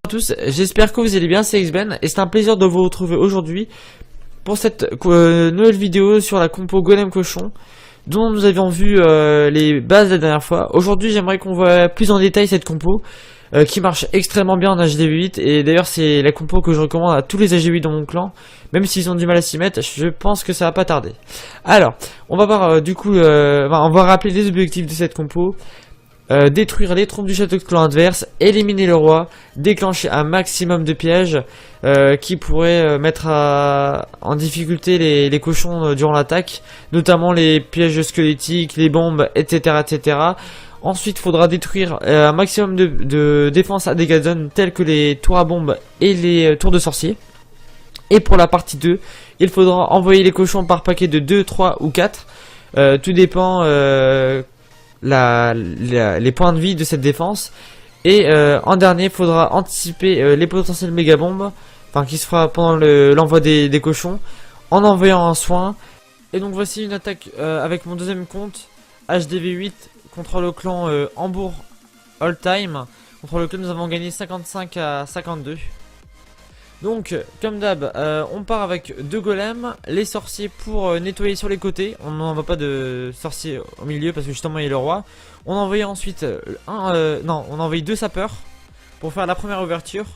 à tous, j'espère que vous allez bien, c'est Xben et c'est un plaisir de vous retrouver aujourd'hui pour cette nouvelle vidéo sur la compo Golem Cochon dont nous avions vu les bases la dernière fois. Aujourd'hui j'aimerais qu'on voit plus en détail cette compo qui marche extrêmement bien en HDV8 et d'ailleurs c'est la compo que je recommande à tous les HDV8 dans mon clan, même s'ils ont du mal à s'y mettre, je pense que ça va pas tarder. Alors, on va voir du coup, on va rappeler les objectifs de cette compo. Détruire les troupes du château de clan adverse, éliminer le roi, déclencher un maximum de pièges qui pourraient mettre en difficulté les cochons durant l'attaque, notamment les pièges squelettiques, les bombes, etc. etc. Ensuite, il faudra détruire un maximum de défenses à dégâts de zone telles que les tours à bombes et les tours de sorciers. Et pour la partie 2, il faudra envoyer les cochons par paquet de 2, 3 ou 4. Tout dépend les points de vie de cette défense. Et en dernier, il faudra anticiper les potentielles méga bombes, enfin qui se fera pendant l'envoi des cochons, en envoyant un soin. Et donc voici une attaque avec mon deuxième compte HDV8 contre le clan Hambourg All Time, contre lequel nous avons gagné 55 à 52. Donc comme d'hab, on part avec deux golems, les sorciers pour nettoyer sur les côtés. On n'envoie pas de sorciers au milieu parce que justement il y a le roi. On a envoyé ensuite on a envoyé deux sapeurs pour faire la première ouverture.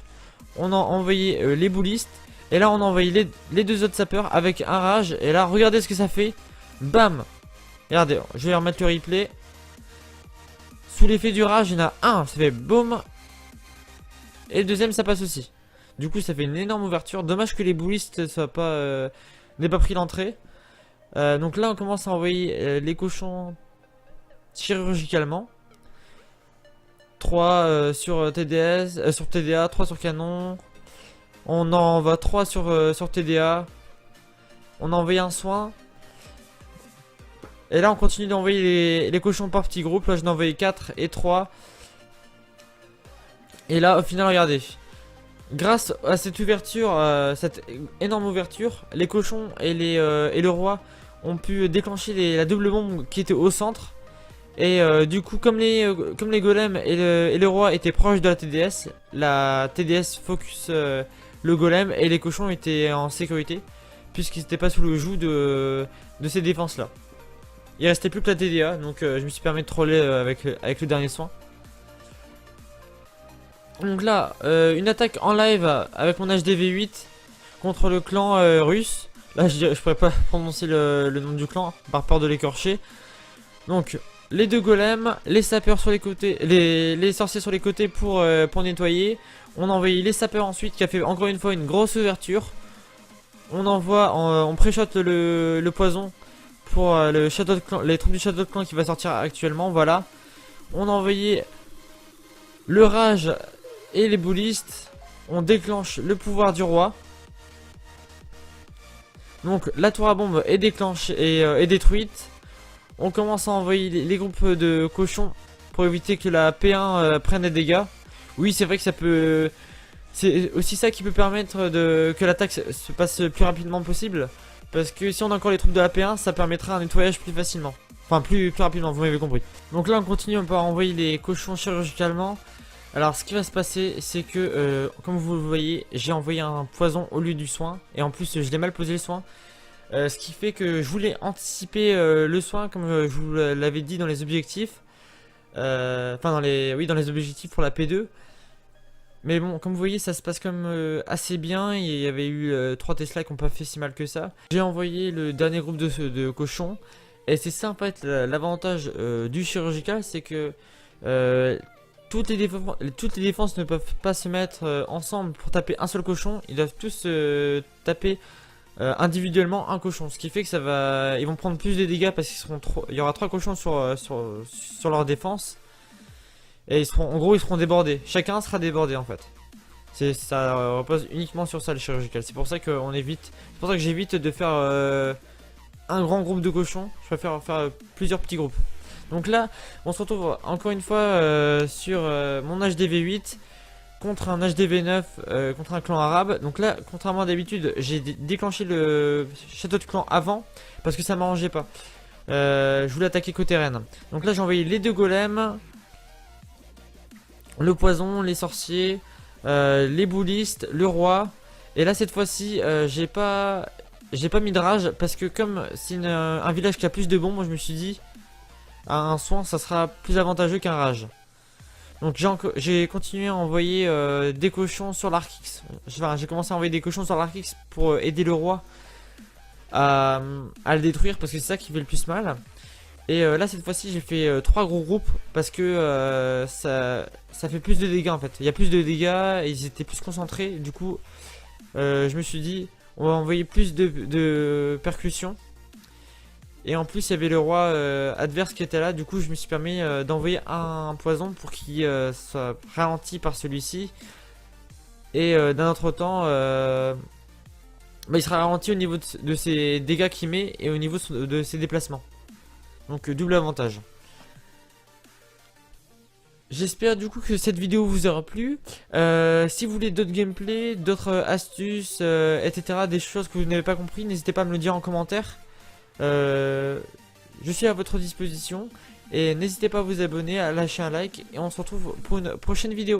On a envoyé les boulistes. Et là on a envoyé les deux autres sapeurs avec un rage. Et là regardez ce que ça fait. Bam. Regardez, je vais remettre le replay. Sous l'effet du rage, il y en a un, ça fait boum. Et le deuxième ça passe aussi. Du coup ça fait une énorme ouverture. Dommage que les boulistes n'aient pas pris l'entrée. Donc là on commence à envoyer les cochons chirurgicalement. 3 sur TDS, sur TDA, 3 sur canon. On en envoie 3 sur TDA. On a envoyé un soin. Et là on continue d'envoyer les cochons par petits groupes. Là je n'ai envoyé 4 et 3. Et là au final regardez. Grâce à cette ouverture, cette énorme ouverture, les cochons et le roi ont pu déclencher la double bombe qui était au centre. Et du coup, comme les golems et le roi étaient proches de la TDS focus le golem et les cochons étaient en sécurité puisqu'ils n'étaient pas sous le joug de ces défenses là. Il restait plus que la TDA, donc je me suis permis de troller avec le dernier soin. Donc là, une attaque en live avec mon HDV8 contre le clan russe. Là, je pourrais pas prononcer le nom du clan par peur de l'écorcher. Donc, les deux golems, les sapeurs sur les côtés, les sorciers sur les côtés pour nettoyer. On a envoyé les sapeurs ensuite qui a fait encore une fois une grosse ouverture. On envoie, on pré-shot le poison pour les troupes du château de clan qui va sortir actuellement. Voilà. On a envoyé le rage et les boulistes. On déclenche le pouvoir du roi. Donc la tour à bombe est déclenchée et détruite. On commence à envoyer les groupes de cochons pour éviter que la P1 prenne des dégâts. Oui, c'est vrai que ça peut... C'est aussi ça qui peut permettre que l'attaque se passe le plus rapidement possible. Parce que si on a encore les troupes de la P1, ça permettra un nettoyage plus facilement. Enfin plus rapidement, vous m'avez compris. Donc là on continue, on peut envoyer les cochons chirurgicalement. Alors ce qui va se passer c'est que comme vous le voyez, j'ai envoyé un poison au lieu du soin. Et en plus je l'ai mal posé le soin. Ce qui fait que je voulais anticiper le soin comme je vous l'avais dit dans les objectifs. Enfin dans les objectifs pour la P2. Mais bon, comme vous voyez, ça se passe comme assez bien. Il y avait eu 3 Tesla qui n'ont pas fait si mal que ça. J'ai envoyé le dernier groupe de cochons. Et c'est ça en fait l'avantage du chirurgical, c'est que toutes les défenses ne peuvent pas se mettre ensemble pour taper un seul cochon. Ils doivent tous taper individuellement un cochon. Ce qui fait que ils vont prendre plus de dégâts parce qu'il y aura 3 cochons sur leur défense. Et en gros ils seront débordés. Chacun sera débordé en fait. Ça repose uniquement sur ça le chirurgical. C'est pour ça que j'évite de faire un grand groupe de cochons. Je préfère faire plusieurs petits groupes. Donc là on se retrouve encore une fois sur mon HDV8 contre un HDV9 contre un clan arabe. Donc là contrairement à d'habitude j'ai déclenché le château de clan avant parce que ça m'arrangeait pas. Je voulais attaquer côté reine. Donc là j'ai envoyé les deux golems, le poison, les sorciers, les boulistes, le roi. Et là cette fois-ci j'ai pas mis de rage parce que comme c'est un village qui a plus de bombes, moi je me suis dit un soin ça sera plus avantageux qu'un rage. Donc j'ai continué à envoyer des cochons sur l'Arkix. Enfin, j'ai commencé à envoyer des cochons sur l'Arkix pour aider le roi à le détruire parce que c'est ça qui fait le plus mal. Et là cette fois-ci j'ai fait 3 gros groupes parce que ça fait plus de dégâts en fait. Il y a plus de dégâts et ils étaient plus concentrés. Du coup je me suis dit on va envoyer plus de percussions. Et en plus il y avait le roi adverse qui était là. Du coup je me suis permis d'envoyer un poison pour qu'il soit ralenti par celui-ci. Et d'un autre temps bah, il sera ralenti au niveau de ses dégâts qu'il met et au niveau de ses déplacements. Donc double avantage. J'espère du coup que cette vidéo vous aura plu. Si vous voulez d'autres gameplays, d'autres astuces, etc. Des choses que vous n'avez pas compris, n'hésitez pas à me le dire en commentaire. Je suis à votre disposition. Et n'hésitez pas à vous abonner, à lâcher un like. Et on se retrouve pour une prochaine vidéo.